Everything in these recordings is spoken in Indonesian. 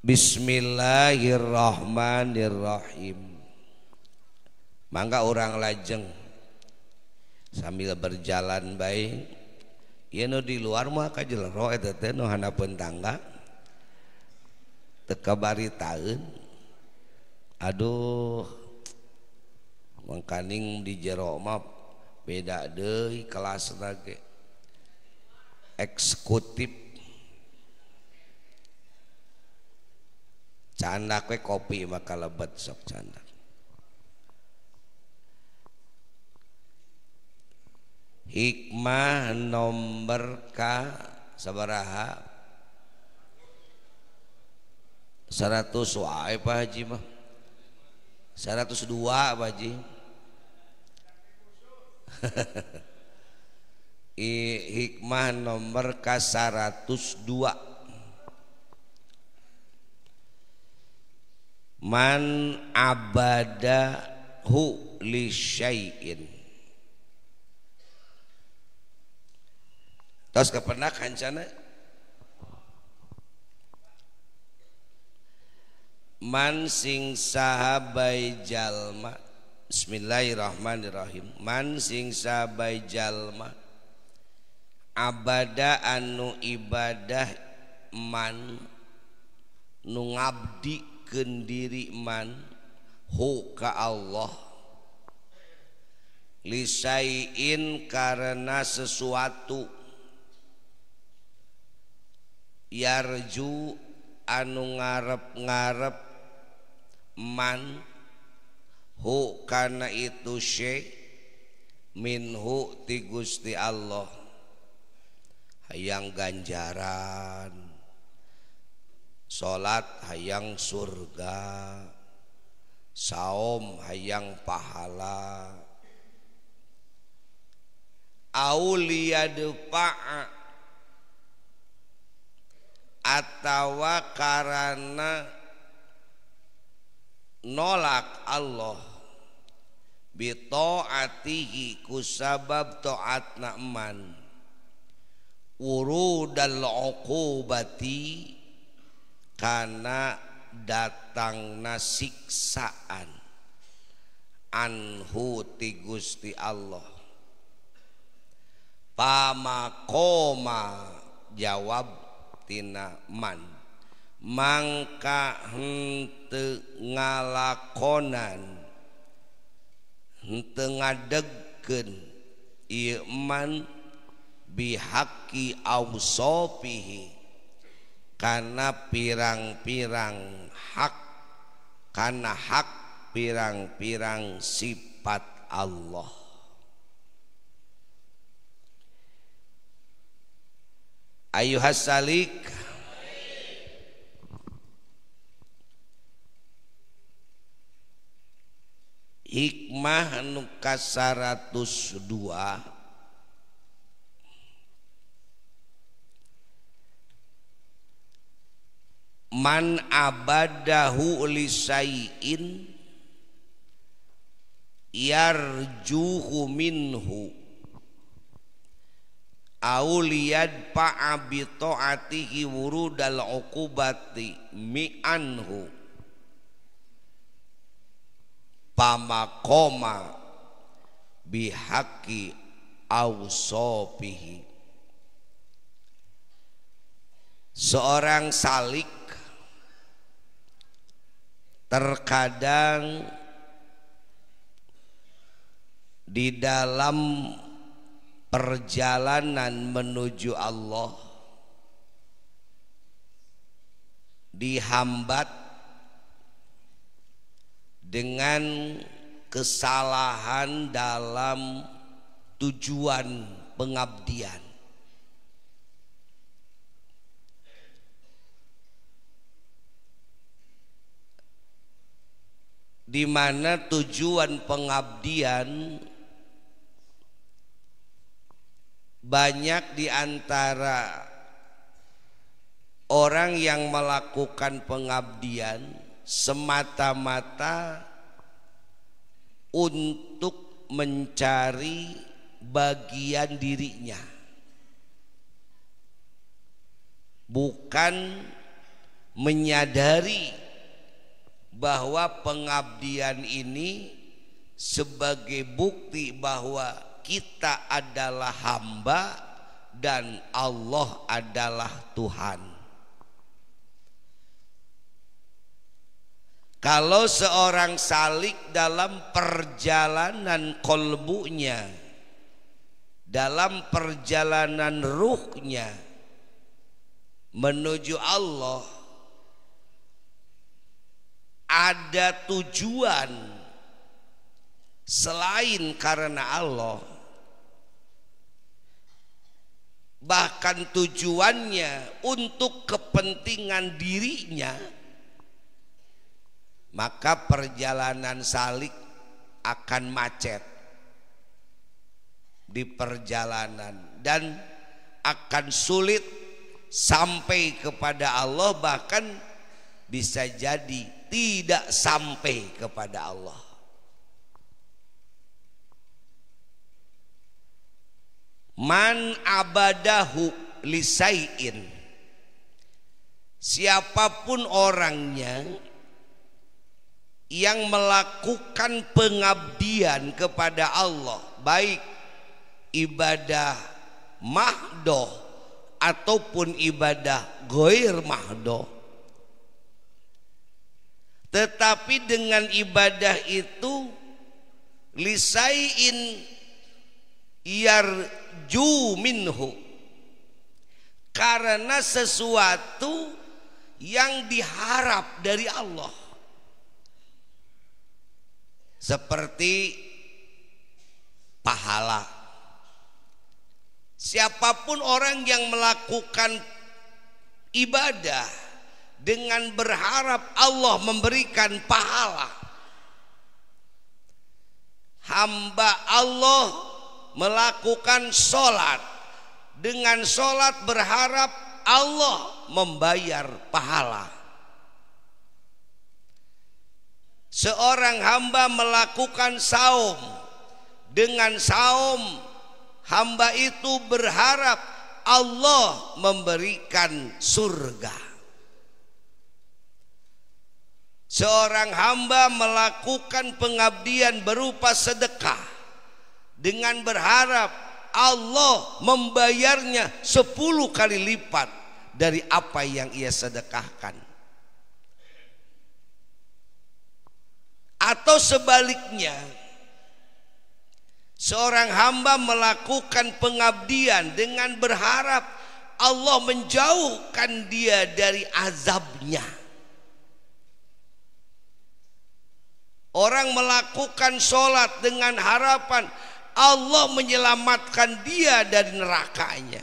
Bismillahirrahmanirrahim. Mangga orang lajeng sambil berjalan baik. Ieu nu di luar mah kajelero eta teh nu hanapeun tangga. Teu kabaritaeun. Aduh. Mangkaning di jero mah beda deui kelasna ge. Eksekutif. Candak we kopi maka lebet sok candak. Hikmah nomor ka sabaraha? 100 wae Pak Haji mah. 102 Pak Haji. Hikmah nomor ka 102. Man abadahu li syai'in. Tos kepenak hancana. Man sing sahabai jalma. Bismillahirrahmanirrahim. Man sing sahabai jalma abada anu ibadah man nu ngabdi kendiri man hu ka Allah lisaiin karena sesuatu yarju anu ngarep-ngarep man hu kana itu syai minhu ti Gusti Allah hayang ganjaran salat hayang surga, saum hayang pahala, auliyadfa'a atawa karana nolak Allah bitaatihi kusabab taatna man urudal uqubati karena datangna siksaan anhu ti Gusti Allah. Pamakoma jawab tina man mangka henteu ngalakonan henteu ngadegkeun ieu man bihaqi ausofihi karena pirang-pirang hak, karena hak pirang-pirang sifat Allah. Ayuhas salik hikmah nu ka 102 man abadahu lisaiin yarjuhu minhu auliyad pa'a bi ta'atihi wurudal uqubati mi'anhu pamakoma bihaqi awsopihi. Seorang salik terkadang di dalam perjalanan menuju Allah dihambat dengan kesalahan dalam tujuan pengabdian. Di mana tujuan pengabdian banyak di antara orang yang melakukan pengabdian semata-mata untuk mencari bagian dirinya, bukan menyadari bahwa pengabdian ini sebagai bukti bahwa kita adalah hamba dan Allah adalah Tuhan. Kalau seorang salik dalam perjalanan kolbunya, dalam perjalanan ruhnya menuju Allah, ada tujuan selain karena Allah, bahkan tujuannya untuk kepentingan dirinya, maka perjalanan salik akan macet di perjalanan dan akan sulit sampai kepada Allah, bahkan bisa jadi tidak sampai kepada Allah. Man abadahu lisai'in, siapapun orangnya yang melakukan pengabdian kepada Allah, baik ibadah mahdoh ataupun ibadah ghair mahdoh, tetapi dengan ibadah itu lisai'in yarju minhu, karena sesuatu yang diharap dari Allah, seperti pahala. Siapapun orang yang melakukan ibadah dengan berharap Allah memberikan pahala, hamba Allah melakukan sholat, dengan sholat berharap Allah membayar pahala. Seorang hamba melakukan saum, dengan saum hamba itu berharap Allah memberikan surga. Seorang hamba melakukan pengabdian berupa sedekah dengan berharap Allah membayarnya 10 kali lipat dari apa yang ia sedekahkan. Atau sebaliknya, seorang hamba melakukan pengabdian dengan berharap Allah menjauhkan dia dari azabnya. Orang melakukan sholat dengan harapan Allah menyelamatkan dia dari nerakanya.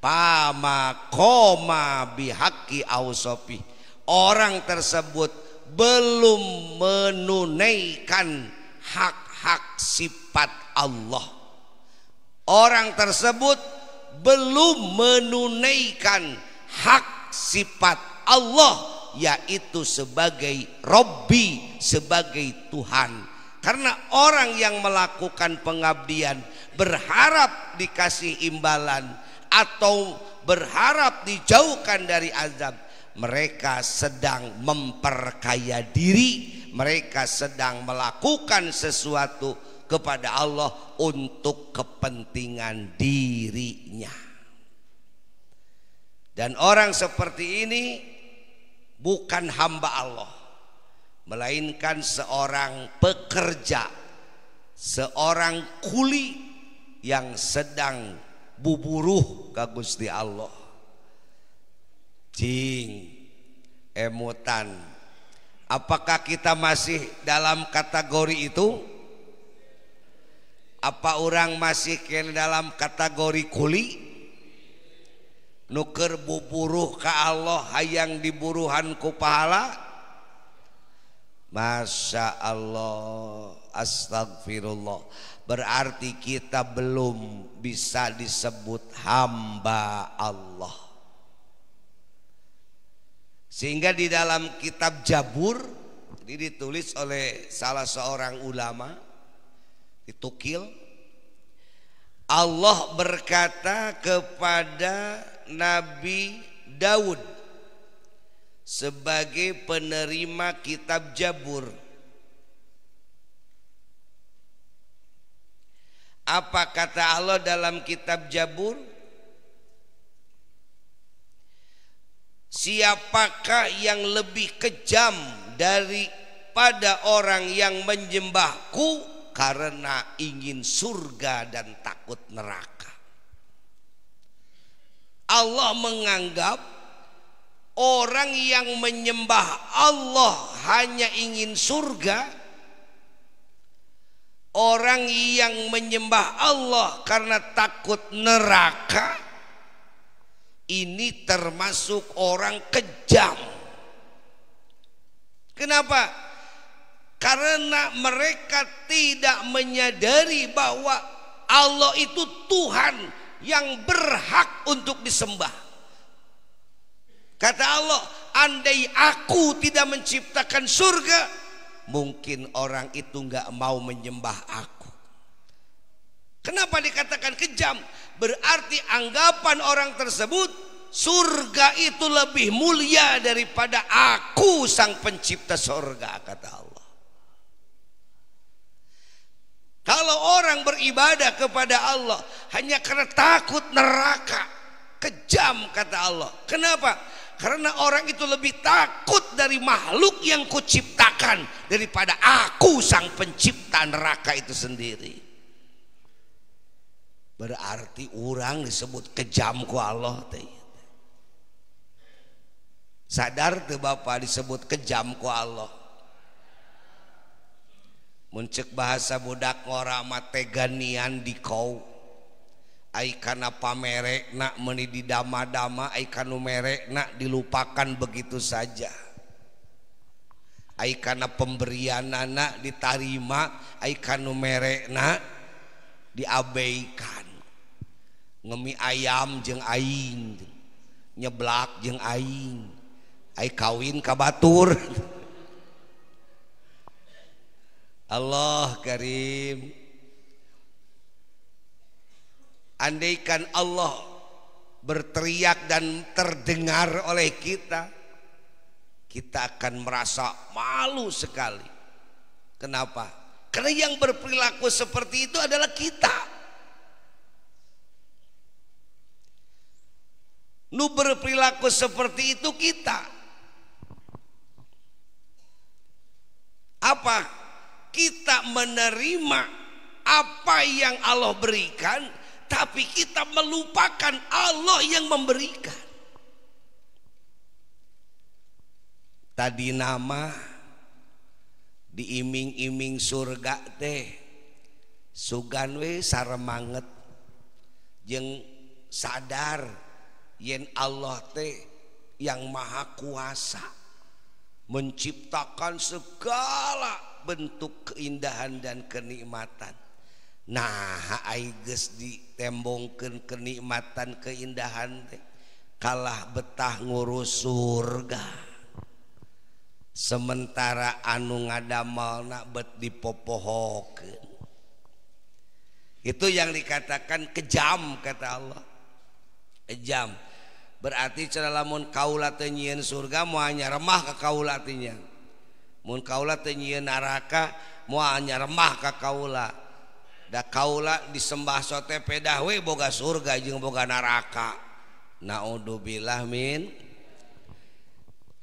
Pama koma bihaqi ausofi, orang tersebut belum menunaikan hak-hak sifat Allah. Orang tersebut belum menunaikan hak sifat Allah, yaitu sebagai Robbi, sebagai Tuhan. Karena orang yang melakukan pengabdian berharap dikasih imbalan atau berharap dijauhkan dari azab, mereka sedang memperkaya diri, mereka sedang melakukan sesuatu kepada Allah untuk kepentingan dirinya. Dan orang seperti ini bukan hamba Allah, melainkan seorang pekerja, seorang kuli yang sedang buburuh ka Gusti Allah. Cing emutan, apakah kita masih dalam kategori itu? Apa orang masih kena dalam kategori kuli? Nuker buburuh ka Allah hayang diburuhan ku pahala? Masya Allah, astagfirullah. Berarti kita belum bisa disebut hamba Allah. Sehingga di dalam kitab Jabur, ini ditulis oleh salah seorang ulama, ditukil, Allah berkata kepada Nabi Daud, sebagai penerima kitab Jabur. Apa kata Allah dalam kitab Jabur? Siapakah yang lebih kejam daripada orang yang menyembahku karena ingin surga dan takut neraka? Allah menganggap orang yang menyembah Allah hanya ingin surga, orang yang menyembah Allah karena takut neraka, ini termasuk orang kejam. Kenapa? Karena mereka tidak menyadari bahwa Allah itu Tuhan yang berhak untuk disembah. Kata Allah, andai aku tidak menciptakan surga, mungkin orang itu nggak mau menyembah aku. Kenapa dikatakan kejam? Berarti anggapan orang tersebut surga itu lebih mulia daripada aku sang pencipta surga, kata Allah. Kalau orang beribadah kepada Allah hanya karena takut neraka, kejam, kata Allah. Kenapa? Karena orang itu lebih takut dari makhluk yang kuciptakan daripada aku sang pencipta neraka itu sendiri. Berarti orang disebut kejam ku Allah. Sadar tuh Bapak disebut kejam ku Allah. Muncek bahasa budak ngorama teganian di kau. Aikana pamerekna meni di dama-dama, aikanu merekna dilupakan begitu saja. Aikana pemberianana ditarima, aikanu merekna diabaikan. Ngemi ayam jeung aing, nyeblak jeung aing, ai kawin ka batur. Allah Karim. Andaikan Allah berteriak dan terdengar oleh kita, kita akan merasa malu sekali. Kenapa? Karena yang berperilaku seperti itu adalah kita. Nu berperilaku seperti itu kita. Apa? Kita menerima apa yang Allah berikan, tapi kita melupakan Allah yang memberikan. Tadi nama diiming-iming surga teh sugan we saremanget jeung sadar yen Allah teh yang maha kuasa menciptakan segala bentuk keindahan dan kenikmatan. Nah, aiges ditembongkeun kenikmatan keindahan teh kalah betah ngurus surga. Sementara anu ngadamalna bet dipopohokeun. Itu yang dikatakan kejam, kata Allah. Kejam. Berarti cenah lamun kaula teu nyieun surga moal nyaremah ka kaula teh nya. Mun kaula teu nyieun neraka moal nyaremah ka kaula. Da kaula disembah sote pedah we boga surga jeung boga neraka. Naudzubillah min.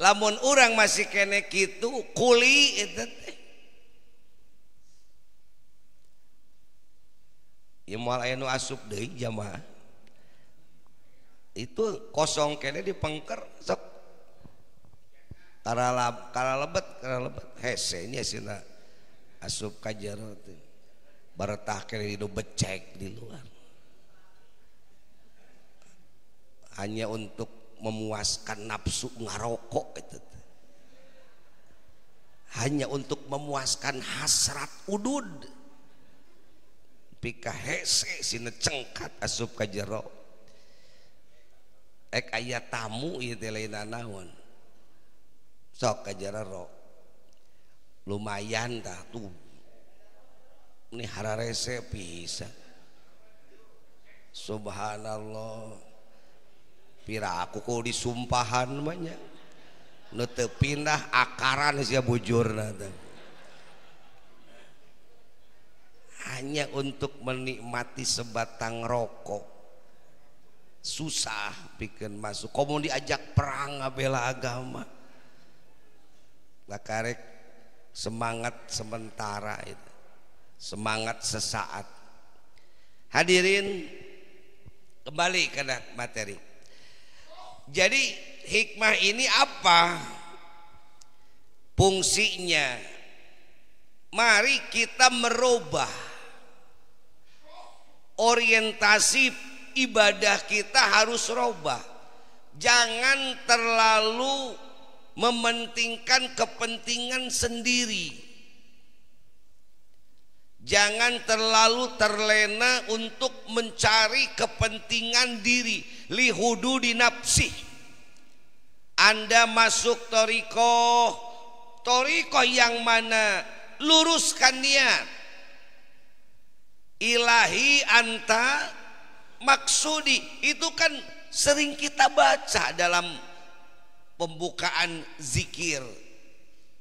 Lamun urang masih kene kitu kuli eta teh. Ieu moal aya nu asup deui jamaah. Itu kosong kene dipengker sok kara lebet hese nya sina asup ka jero teh baretah kene di becek di luar hanya untuk memuaskan nafsu ngarokok itu teh. Hanya untuk memuaskan hasrat udud pika hese sina cengkat asup ka jero. Ek aya tamu ieu teh lainna naon. Sok ka jero. Lumayan tah tuh. Ini hararese pisan. Subhanallah. Pira aku kok disumpahan mah nya. nu teu pindah akaran sia bujurna teh. Hanya untuk menikmati sebatang rokok susah bikin masuk. Komo diajak perang bela agama lakarek semangat sementara itu, semangat sesaat. Hadirin, kembali ke materi. Jadi hikmah ini apa fungsinya? Mari kita merubah orientasi ibadah kita, harus robah. Jangan terlalu mementingkan kepentingan sendiri. Jangan terlalu terlena untuk mencari kepentingan diri. Lihududi nafsi. Anda masuk torikoh yang mana? Luruskan niat. Ilahi anta maksudi. Itu kan sering kita baca dalam pembukaan zikir.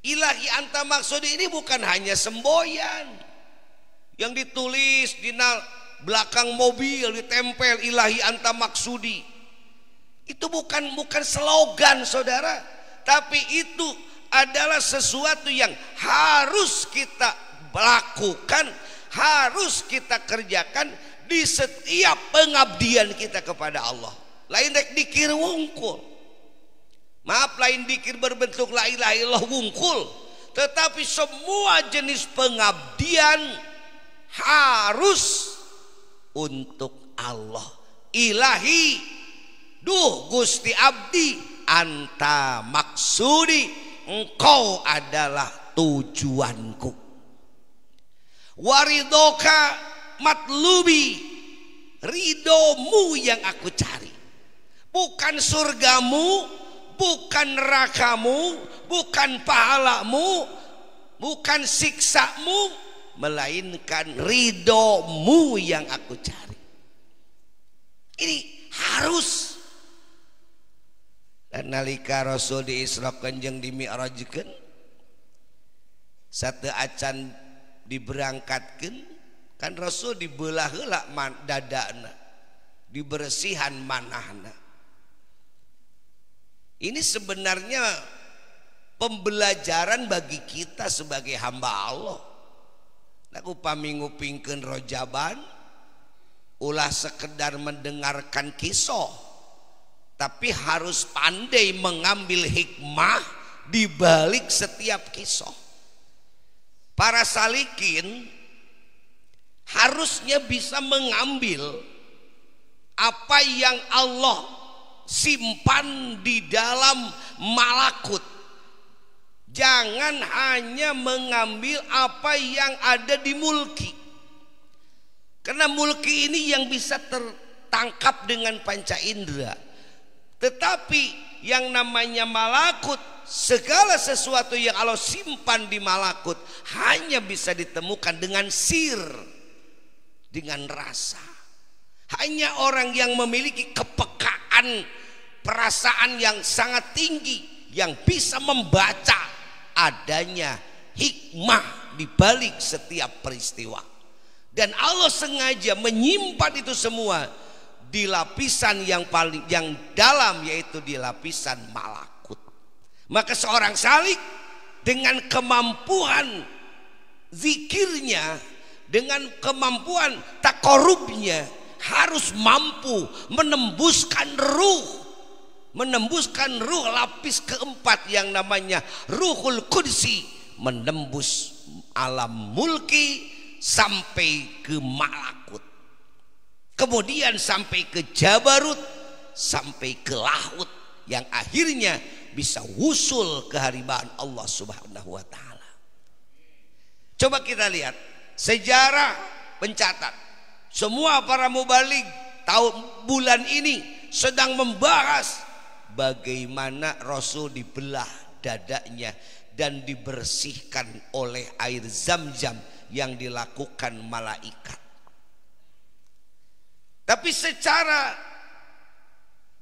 Ilahi anta maksudi ini bukan hanya semboyan yang ditulis di belakang mobil, ditempel ilahi anta maksudi. Itu bukan slogan saudara, tapi itu adalah sesuatu yang harus kita lakukan, harus kita kerjakan di setiap pengabdian kita kepada Allah. Lain rek dikir wungkul, maaf, lain dikir berbentuk la ilaha illallah wungkul, tetapi semua jenis pengabdian harus untuk Allah. Ilahi, duh Gusti Abdi, anta maksudi, engkau adalah tujuanku. Waridoka matlubi, ridomu yang aku cari, bukan surgamu, bukan nerakamu, bukan pahalamu, bukan siksamu, melainkan ridomu yang aku cari. Ini harus. Dan nalika Rasul diisrakan jeung dimi'rajkeun, satu acan diberangkatkeun, kan Rasul dibelah heula dadana, dibersihan manahna. Ini sebenarnya pembelajaran bagi kita sebagai hamba Allah. Aku pamingupingkeun rojaban, ulah sekedar mendengarkan kisah, tapi harus pandai mengambil hikmah di balik setiap kisah. Para salikin harusnya bisa mengambil apa yang Allah simpan di dalam malakut. Jangan hanya mengambil apa yang ada di mulki, karena mulki ini yang bisa tertangkap dengan panca indera. Tetapi yang namanya malakut, segala sesuatu yang Allah simpan di malakut hanya bisa ditemukan dengan sir, dengan rasa. Hanya orang yang memiliki kepekaan perasaan yang sangat tinggi yang bisa membaca adanya hikmah di balik setiap peristiwa. Dan Allah sengaja menyimpan itu semua di lapisan yang dalam, yaitu di lapisan malakut. Maka seorang salik dengan kemampuan zikirnya, dengan kemampuan takorubnya, harus mampu menembuskan ruh lapis keempat yang namanya Ruhul Qudsi, menembus alam mulki sampai ke malakut, kemudian sampai ke jabarut, sampai ke lahut, yang akhirnya bisa wusul kehariban Allah Subhanahu wa taala. Coba kita lihat sejarah pencatat, semua para mubalik tahun bulan ini sedang membahas bagaimana Rasul dibelah dadanya dan dibersihkan oleh air zam-zam yang dilakukan malaikat. Tapi secara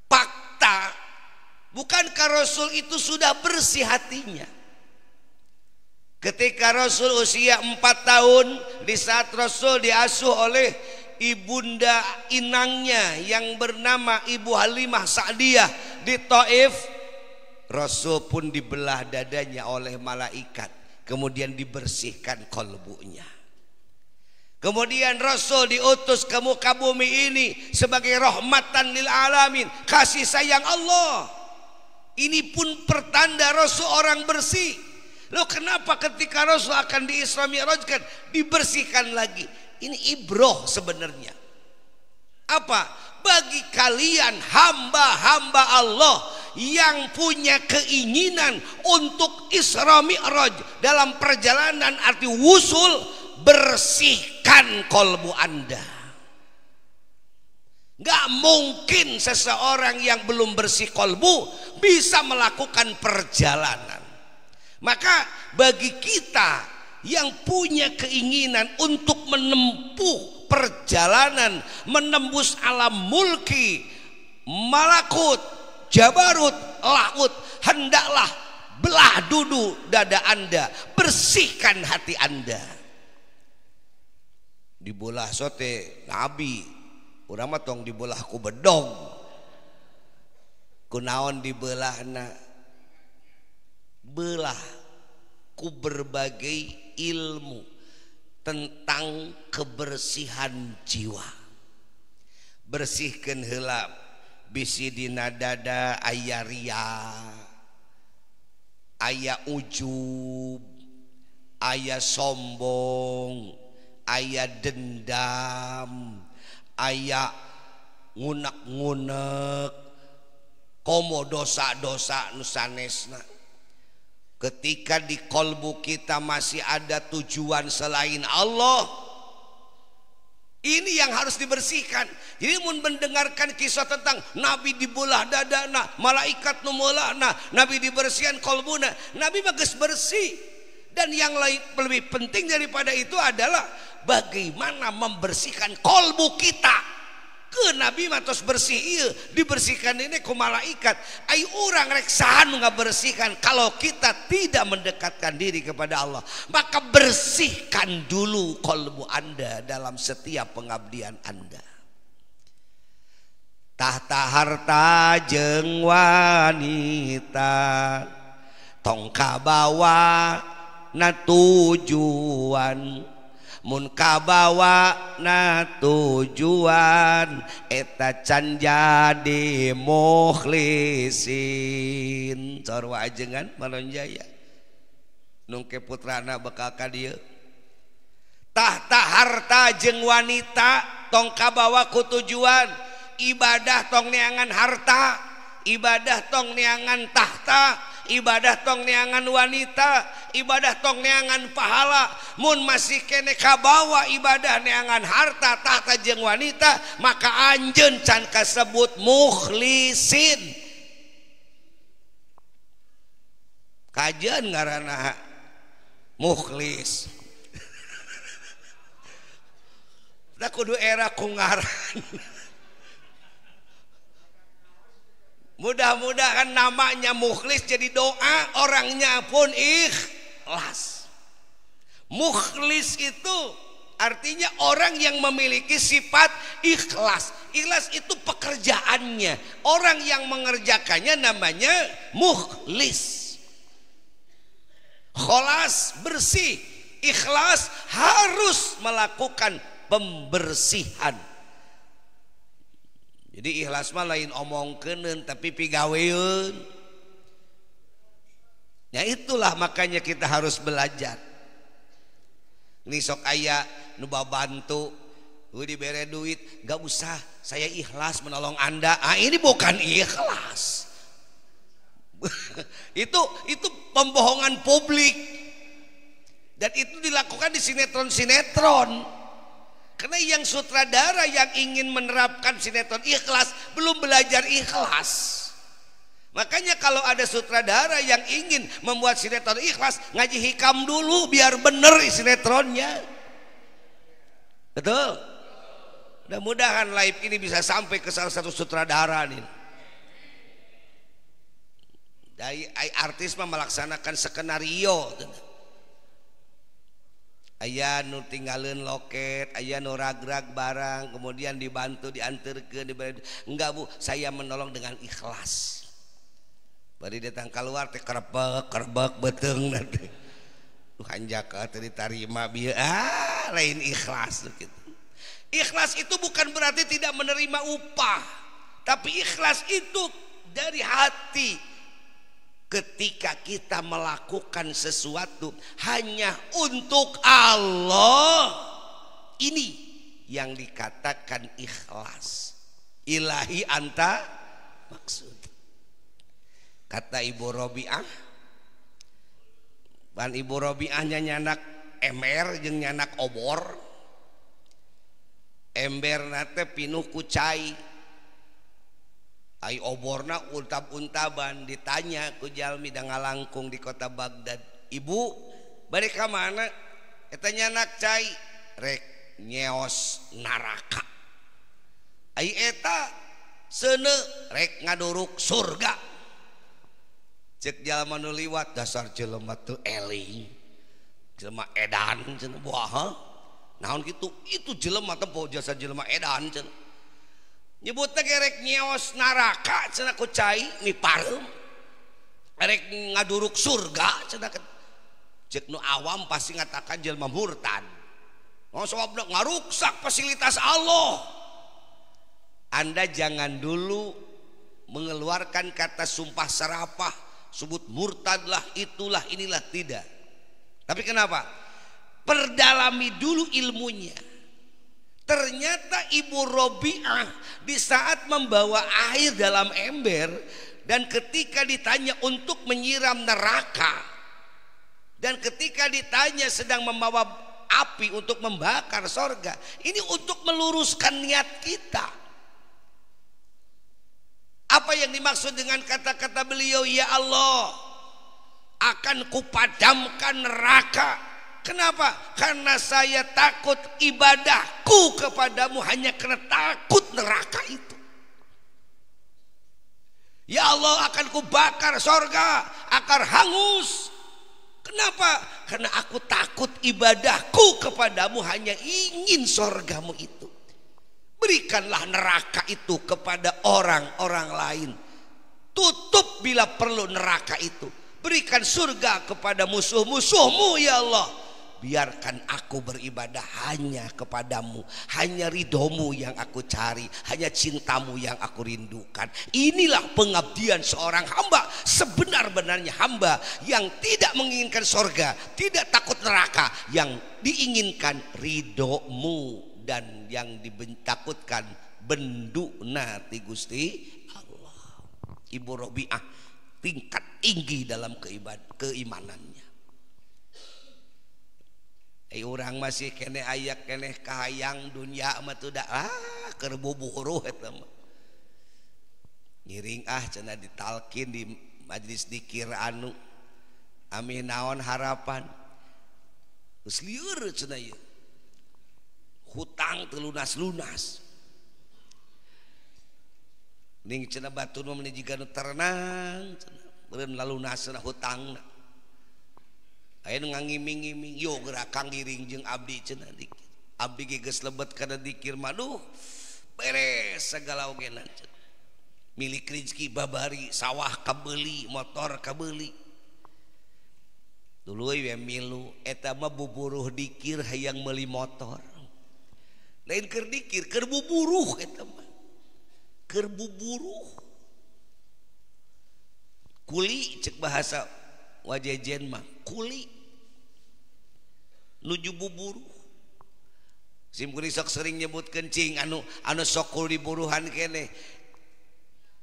fakta Bukankah Rasul itu sudah bersih hatinya? Ketika Rasul usia 4 tahun, di saat Rasul diasuh oleh ibunda inangnya yang bernama Ibu Halimah Sa'diyah di Taif, Rasul pun dibelah dadanya oleh malaikat, kemudian dibersihkan kolbunya. Kemudian Rasul diutus ke muka bumi ini sebagai rahmatan lil alamin, kasih sayang Allah. Ini pun pertanda Rasul orang bersih. Loh, kenapa ketika Rasul akan di-Isra Mi'rajkan dibersihkan lagi? Ini ibroh sebenarnya. Apa? Bagi kalian hamba-hamba Allah yang punya keinginan untuk Isra Mi'raj dalam perjalanan arti wusul, bersihkan kolbu Anda. Gak mungkin seseorang yang belum bersih kolbu bisa melakukan perjalanan. Maka bagi kita yang punya keinginan untuk menempuh perjalanan menembus alam mulki, malakut, jabarut, lahut, hendaklah belah dudu dada Anda, bersihkan hati Anda. Dibelah sote Nabi, urang mah tong dibelah ku bedog. Kunaon dibelahna? Belah ku berbagai ilmu tentang kebersihan jiwa. Bersihkeun heula bisi dina dada aya ria, aya ujub, aya sombong, aya dendam, aya ngunek-ngunek, komo dosa-dosa nu sanesna. Ketika di kolbu kita masih ada tujuan selain Allah, ini yang harus dibersihkan. Jadi mun mendengarkan kisah tentang Nabi dibelah dadana, malaikat nu meulahna, Nabi dibersihkan kolbuna, Nabi bagus bersih. Dan yang lebih penting daripada itu adalah bagaimana membersihkan kolbu kita. Ke Nabi matos bersih iya, dibersihkan ini ku malaikat. Ai urang rek sahan ngabersihkan kalau kita tidak mendekatkan diri kepada Allah. Maka bersihkan dulu kolbu Anda dalam setiap pengabdian Anda. Tahta harta jeung wanita tong kabawa na tujuan, mun kabawa na tujuan eta can jadi mukhlisin. Cor wajengan Malonjaya nungke putrana bekal ka dieu. Tahta harta jeung wanita tong kabawa ku tujuan. Ibadah tong neangan harta, ibadah tong neangan tahta, ibadah tong neangan wanita, ibadah tong neangan pahala. Mun masih kene kabawa ibadah neangan harta, tahta jeung wanita, maka anjeun can kasebut mukhlisin. Kajian ngaranna mukhlis. Da kudu era ku ngaran. Mudah-mudahan namanya mukhlis jadi doa, orangnya pun ikhlas. Mukhlis itu artinya orang yang memiliki sifat ikhlas. Ikhlas itu pekerjaannya. Orang yang mengerjakannya namanya mukhlis. Kholas, bersih. Ikhlas harus melakukan pembersihan. Jadi ikhlas mah lain omongkeun tapi pigaweun. Ya itulah makanya kita harus belajar. Ini sok aya nu babantu, dibere duit, gak usah, saya ikhlas menolong Anda. Ah, ini bukan ikhlas. itu pembohongan publik. Dan itu dilakukan di sinetron-sinetron. Karena yang sutradara yang ingin menerapkan sinetron ikhlas belum belajar ikhlas. Makanya kalau ada sutradara yang ingin membuat sinetron ikhlas, ngaji hikam dulu biar bener sinetronnya. Betul? Mudah-mudahan live ini bisa sampai ke salah satu sutradara nih. artis mah melaksanakan skenario. Aya nu tinggalin loket, aya nu ragrag barang, kemudian dibantu diantarkeun enggak Bu, saya menolong dengan ikhlas. Bari datang keluar teh kerbek beteung nanti. Hanjaka teh ditarima bieu lain ikhlas gitu. Ikhlas itu bukan berarti tidak menerima upah, tapi ikhlas itu dari hati. Ketika kita melakukan sesuatu hanya untuk Allah, ini yang dikatakan ikhlas. Ilahi anta maksud. Kata Ibu Robiah, ban Ibu Robiahnya nyanak emer jeung nyanak obor. Ember nate pinuh ku cai. Ai oborna untab-untaban, ditanya ku jalmi da ngalangkung di kota Baghdad, "Ibu, bari ka mana?" Eta nyanak cai, "Rek nyeos naraka." Ai eta seuneu rek ngaduruk surga. Cek jalma nu liwat, dasar jelema teu eling. Jelema edan cenah buah. Naon kitu? Itu jelema teh poho jasa jelema edan cenah. Nyebutna gerek nyeos naraka cenah ku cai mipareum. Rek ngaduruk surga cenah cek nu awam pasti ngatakan jelema murtad. Oh sababna ngaruksak fasilitas Allah. Anda jangan dulu mengeluarkan kata sumpah serapah, sebut murtadlah, itulah, inilah, tidak. Tapi kenapa? Perdalami dulu ilmunya. Ternyata Ibu Robiah di saat membawa air dalam ember dan ketika ditanya untuk menyiram neraka dan ketika ditanya sedang membawa api untuk membakar sorga, ini untuk meluruskan niat kita. Apa yang dimaksud dengan kata-kata beliau, "Ya Allah, akan kupadamkan neraka." Kenapa? Karena saya takut ibadahku kepadamu hanya karena takut neraka itu. Ya Allah, akan kubakar sorga, akan hangus. Kenapa? Karena aku takut ibadahku kepadamu hanya ingin sorgamu itu. Berikanlah neraka itu kepada orang-orang lain. Tutup bila perlu neraka itu. Berikan surga kepada musuh-musuhmu ya Allah. Biarkan aku beribadah hanya kepadamu, hanya ridhomu yang aku cari, hanya cintamu yang aku rindukan. Inilah pengabdian seorang hamba, sebenar-benarnya hamba yang tidak menginginkan sorga, tidak takut neraka, yang diinginkan ridhomu dan yang ditakutkan benduna ti Gusti Allah. Ibu Robiah tingkat tinggi dalam keimanannya. Orang masih kene ayak kene kahayang dunia mah tuh dah keur buburuh eta mah. Ngiring cenah ditalkin di majelis dikir anu amin naon harapan. Geus lieur cenah ieu. Hutang teu lunas-lunas. Ning cenah batur mah meuni jiga nu terenang cenah. Beureun lalunasna hutangna. Aya nu ngangiming-ngiming, yo gerak kang giring jeung abdi cenah dikir. Abdi ge geus lebet kana dikir mah duh beres sagala ogenan cenah. Milik rezeki babari, sawah kabeuli, motor kabeuli. Tuluy we milu eta mah buburuh dikir hayang meuli motor. Lain keur dikir, keur buburuh eta mah. Keur buburuh. Kuli cek bahasa wajejen mah, kuli. Nuju buburuh. Sim kuring sok sering nyebut kencing anu sok kudu diburuhan kene.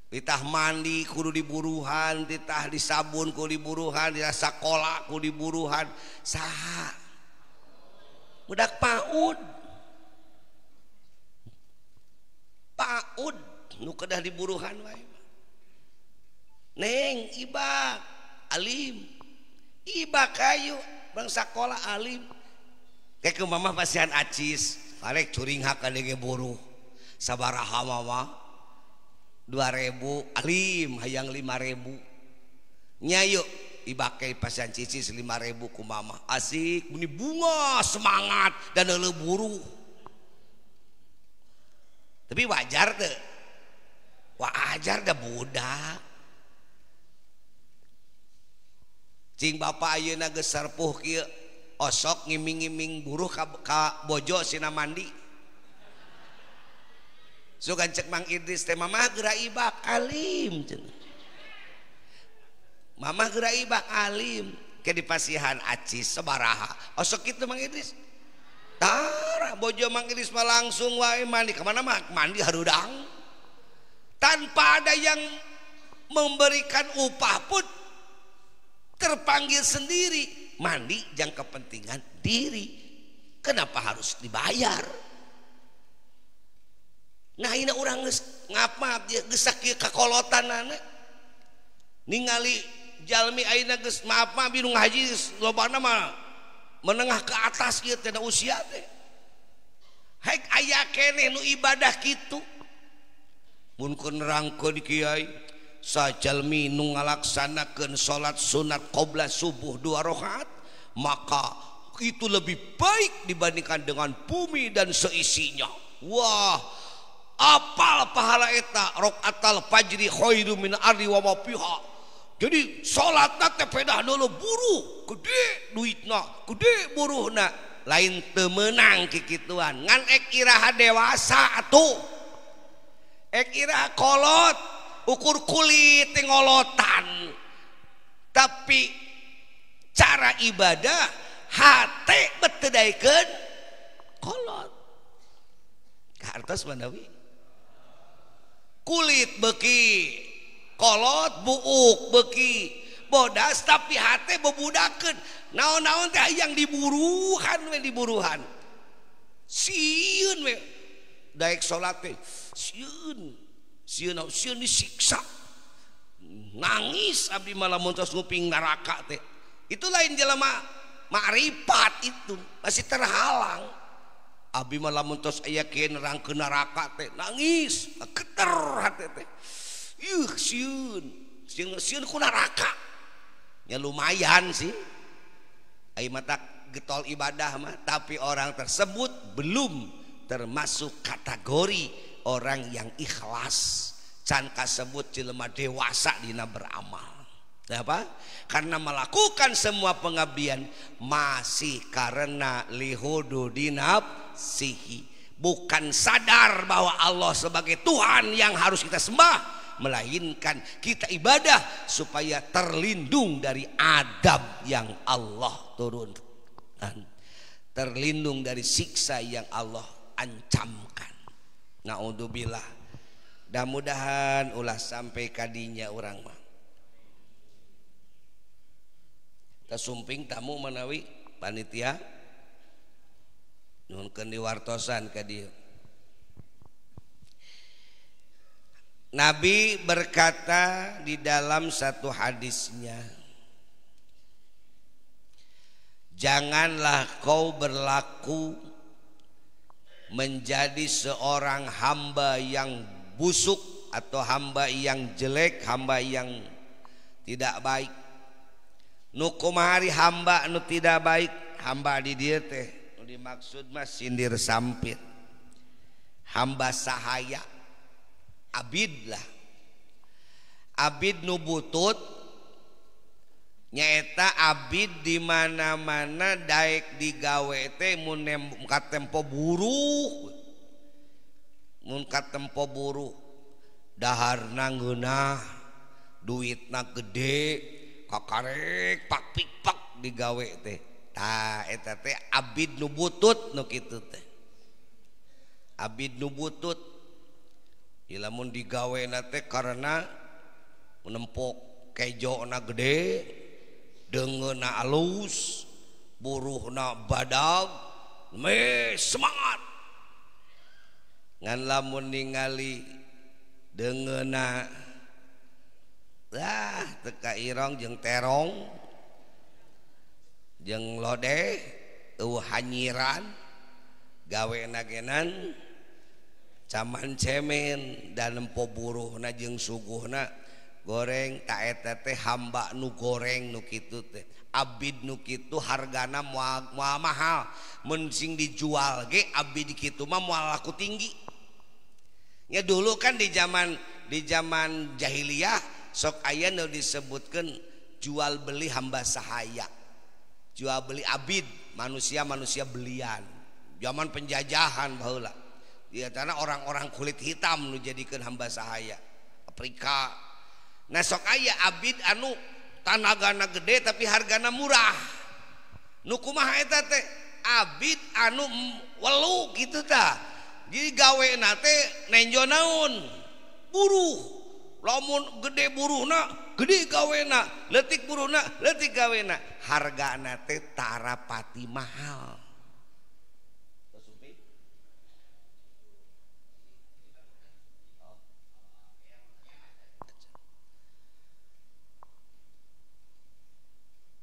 Ditah mandi kudu diburuhan, ditah disabun kudu diburuhan, ditah sakola kudu diburuhan. Saha? Budak PAUD. PAUD nu kedah diburuhan wae. Neng iba alim. Iba kayu bang sakola alim. Kayak ke mama pasian acis, arek curing hak kadenge buruh. Sabaraha mama 2.000 alim hayang 5.000. nyayo ibakai pasan cicis 5.000 ku mama asik bunyi bunga semangat dan leburu tapi wajar deh wajar dah budak cing bapak ayeuna geus sarpuh kieu osok ngiming-ngiming buruh ka bojo sina mandi sugan cek Mang Idris teh mama geura ibak alim cenah mama geura ibak alim ke di pasihan acis sabaraha osok kitu Mang Idris tara bojo Mang Idris mah langsung wae mandi ka mana mah mandi harudang tanpa ada yang memberikan upah pun terpanggil sendiri mandi jangan kepentingan diri kenapa harus dibayar nah ini orang ngapa dia gesak kieu kakolotanana ningali jalmi ayeuna geus maaf mah binu ngaji lobana mah menengah ke atas kieu teh usia teh haik aya keneh nu ibadah kitu mun kun nerangkeun kiai sajalmi nu ngalaksanakeun salat sunat qobla subuh 2 rakaat maka itu lebih baik dibandingkan dengan bumi dan seisinya. Wah, apal pahala eta rakaatal fajri khairu min ardi wa ma fiha. Jadi salatna teh pedah deuleu buruh, gede duitna, gede buruhna, lain teu meunang kikituan. Ngan ek iraha dewasa atuh. Ek iraha kolot ukur kulit ngolotan tapi cara ibadah hate betedaikeun kolot kartos manawi kulit beki kolot buuk beki bodas tapi hate bebudakeun naon-naon teh yang diburuhan we diburuhan sieun we daek salat teh sieun sieun disiksa nangis abdi malah montos nguping neraka teh itu lain jelema makrifat itu masih terhalang abdi malah montos aya kieu nerangkeun neraka teh nangis keter hate teh sieun ku neraka nya lumayan sih ai mata getol ibadah mah tapi orang tersebut belum termasuk kategori orang yang ikhlas can kasebut jelema dewasa dina beramal. Kenapa? Karena melakukan semua pengabdian masih karena lihudu dinafsihi, bukan sadar bahwa Allah sebagai Tuhan yang harus kita sembah, melainkan kita ibadah supaya terlindung dari adab yang Allah turunkan, terlindung dari siksa yang Allah ancamkan. Naudzubillah. Mudah-mudahan ulah sampai kadinya orang mah. Tasumping tamu menawi panitia nunkeun diwartosan ka dieu. Nabi berkata di dalam satu hadisnya, janganlah kau berlaku menjadi seorang hamba yang busuk atau hamba yang jelek, hamba yang tidak baik. Nu kumahari hamba nu tidak baik, hamba di dieu teh nu dimaksud mah sindir sampit. Hamba sahaya, abid lah. Abid nu butut nyaeta abid di mana-mana daek digawe teh mun ka tempo buruh, mun ka tempo buruh daharna ngeunah, duitna gede, kakarek pak pikpak digawe teh. Tah eta teh abid nu butut nu kitu teh. Abid nu butut ilamun digawena teh karena menempok kejona gede, dengeuna alus, buruhna badag, semangat. Ngan lamun ningali dengeuna teka irong jeung terong jeung lodeh hanyiran gawena genan caman cemen dan empo buruhna jeung suguhna goreng tak eta teh hamba nu goreng nu kitu teh abid nu kitu hargana moal mahal mun sing dijual ge abid kitu mah moal laku tinggi nya dulu kan di zaman jahiliyah sok aya nu disebutkeun jual beli hamba sahaya jual beli abid manusia belian zaman penjajahan baheula di antara orang-orang kulit hitam nu jadikeun hamba sahaya Afrika. Nah sok aya abid anu tanagana gede tapi hargana murah. Nu kumaha eta teh? Abid anu welu kitu tah. Jadi gawena teh nenjo naon? Buruh. Lamun gede buruhna, gede gawena, leutik buruhna, leutik gawena. Hargana teh tara pati mahal.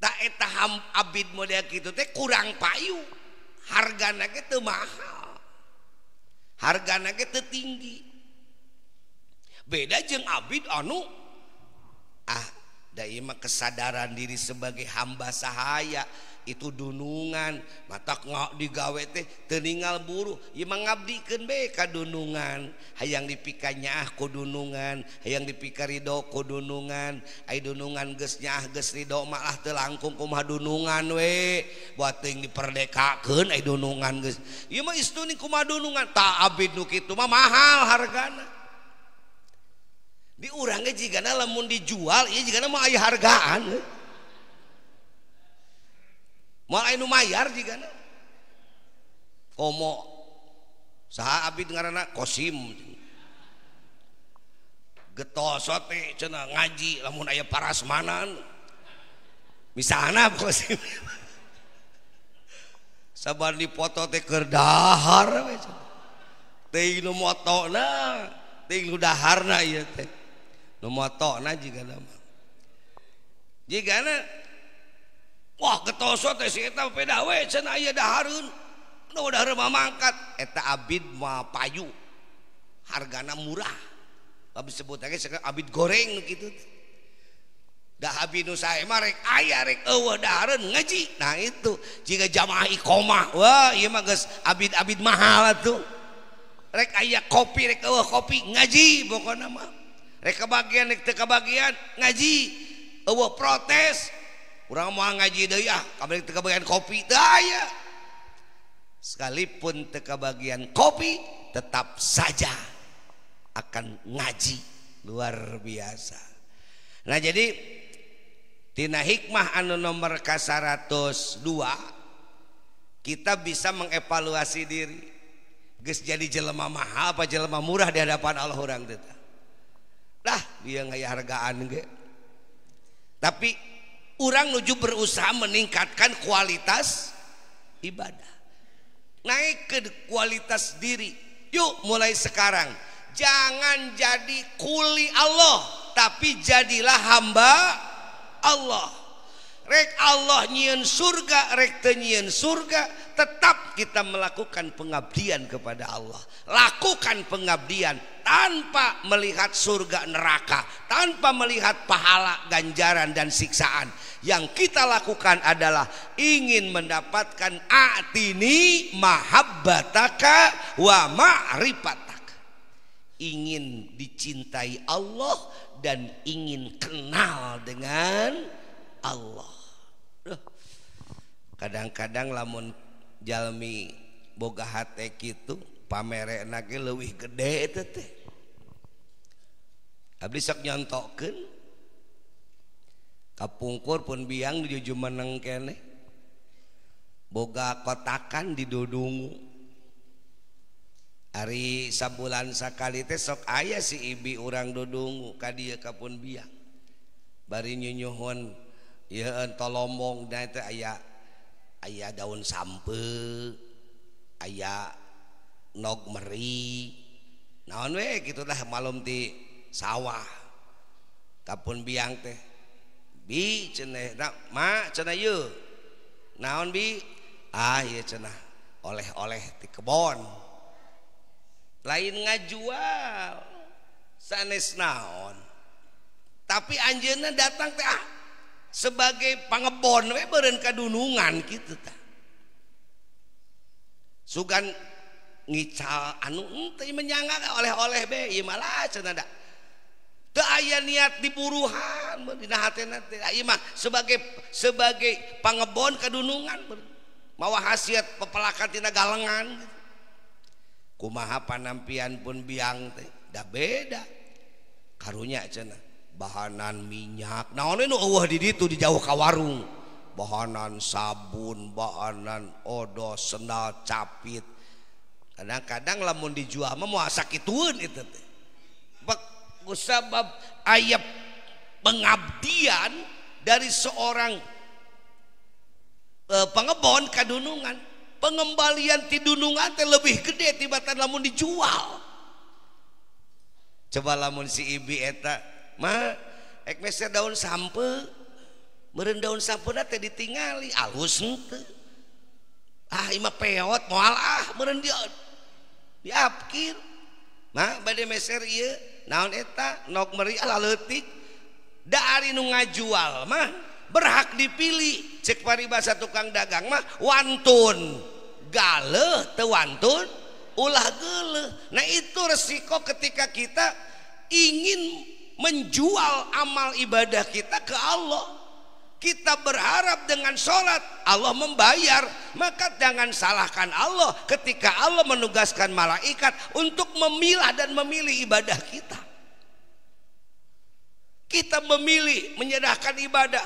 Tak eta abid model gitu teh kurang payu hargana ge teu mahal hargana ge teu tinggi beda jeung abid anu da ieu mah kesadaran diri sebagai hamba sahaya itu dunungan mata digawe teh teu ninggal buruh ieu mah ngabdikeun bae ka dunungan hayang dipikanya ku dunungan hayang dipikarido ku dunungan ai dunungan geus nyaah geus ridho malah teu langkung kumaha dunungan we buat teuing diperdekakeun ai dunungan geus ieu mah istuni kumaha dunungan tah abid nu kitu mah mahal hargana di urang ge jigana lamun dijual ieu jigana mah aya hargaan moal anu mayar jigana komo saha abid ngaranna Kosim getosot teh cenah ngaji lamun aya parasmanan misalna Kosim sabar dipoto teh keur dahar we teh nu motona teh nu daharna ieu teh nu motona jigana mah jigana wah getosot teh si eta peda we cenah aya dahareun nu dahareun mah mangkat eta abid mah payu hargana murah abis sebut lagi abid goreng nu kitu da abid nu sae mah rek aya rek eueuh dahareun ngaji nah itu jika jamaah iqomah wah ieu mah geus abid-abid mahal atuh rek aya kopi rek eueuh kopi ngaji pokona mah rek kebagian rek teu kebagian ngaji eueuh protes urang moal ngaji deui kabeh teu kabagian kopi teu aya sekalipun teu kabagian kopi tetap saja akan ngaji luar biasa. Nah jadi tina hikmah anu nomor ka 102 kita bisa mengevaluasi diri geus jadi jelema mahal apa jelema murah di hadapan Allah urang teh dah dia ngaya hargaan ge tapi urang nuju berusaha meningkatkan kualitas ibadah naik ke kualitas diri yuk mulai sekarang jangan jadi kuli Allah tapi jadilah hamba Allah rek Allah nyieun surga rek teu nyieun surga tetap kita melakukan pengabdian kepada Allah lakukan pengabdian tanpa melihat surga neraka tanpa melihat pahala ganjaran dan siksaan yang kita lakukan adalah ingin mendapatkan atini mahabbataka wa ma'rifataka ingin dicintai Allah dan ingin kenal dengan Allah. Kadang-kadang lamun jalmi boga hate kitu pamerena ge leuwih gede eta teh. Abdi sok nyontokeun kapungkur pun biang nuju meneng keneh. Boga kotakan di dudungu. Ari sabulan sakali teh sok aya si ibi urang dudungu ka dieu ka pun biang. Bari nyunyuhun ieu tolombong da teh aya daun sampeu, aya nog meri. Naon we kitu dah malum ti sawah. Kapun biang teh. Bi cenah ma cenah yeu. Naon bi? Ah ieu cenah oleh-oleh ti kebon. Lain ngajual sanes naon tapi anjeunna datang teh sebagai pangebon we beureun kadunungan kitu tah. Sugan ngical anu teh menyangga oleh-oleh be ieu malah cenah da. Teu aya niat diburuhan dina hatena teh ieu mah sebagai pangebon kadunungan mawa hasiat pepelakan tina galengan gitu. Kumaha panampian pun biang teh da beda karunya cenah bahanan minyak naon nu eueuh di ditu di jauh ka warung bahanan sabun bahanan odos sendal capit kadang-kadang lamun dijual mah moal sakitueun itu teh kusabab aya pengabdian dari seorang pangebon kadunungan pengembalian ti dunungan teh lebih gede tibatan lamun dijual. Coba lamun si ibi eta mah ek mese daun sampe meureun daun sampena teh ditingali alus henteu imah peot moal meureun diapkir mah bade meser ieu naon eta nok meuri laleutik da ari nu ngajual mah berhak dipilih cek paribasa tukang dagang mah wantun galeh teu wantun ulah geuleuh. Nah itu resiko ketika kita ingin menjual amal ibadah kita ke Allah. Kita berharap dengan sholat Allah membayar, maka jangan salahkan Allah ketika Allah menugaskan malaikat untuk memilah dan memilih ibadah kita. Kita memilih menyerahkan ibadah.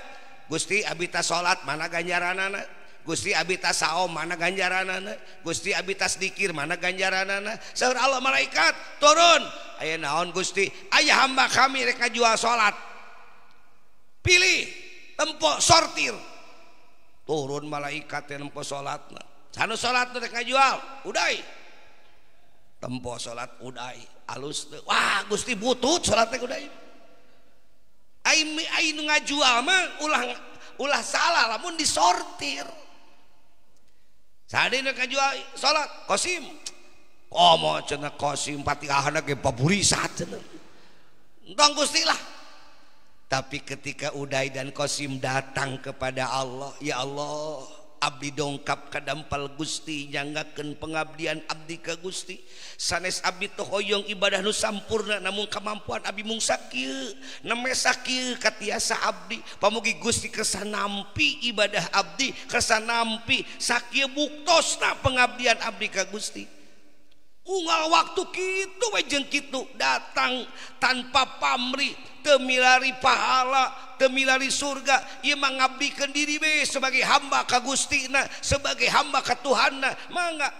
Gusti abita sholat mana ganjaranana, Gusti abita saom mana ganjaranana, Gusti abita dikir mana ganjaranana. Saur Allah malaikat turun, aya naon Gusti, aya hamba kami rek ngajual salat, pilih tempo sortir. Turun malaikat yang tempo salatna, sanu salat rek ngajual udai, tempo salat udai alus teu. Wah Gusti butut salatnya udai. Ai nu ngajual mah ulah salah lamun disortir. Sadina kajual salat Qasim komo cenah Qasim Fatihahna ge paburisat cenah entong Gusti lah. Tapi ketika Uday dan Qasim datang kepada Allah, ya Allah abdi dongkap ka dampal Gusti nyanggakeun pengabdian abdi ka Gusti sanes abdi teu hoyong ibadah nu sampurna namun kemampuan abdi mung sakieu nemesa kieu katiasa abdi pamugi Gusti kersa nampi ibadah abdi kersa nampi sakieu buktosna pengabdian abdi ka Gusti. Unggal waktu kitu we jeung kitu datang tanpa pamrih teu milari pahala teu milari surga ieu mah ngabdikeun diri we sebagai hamba ka Gustina sebagai hamba ka Tuhanna mangga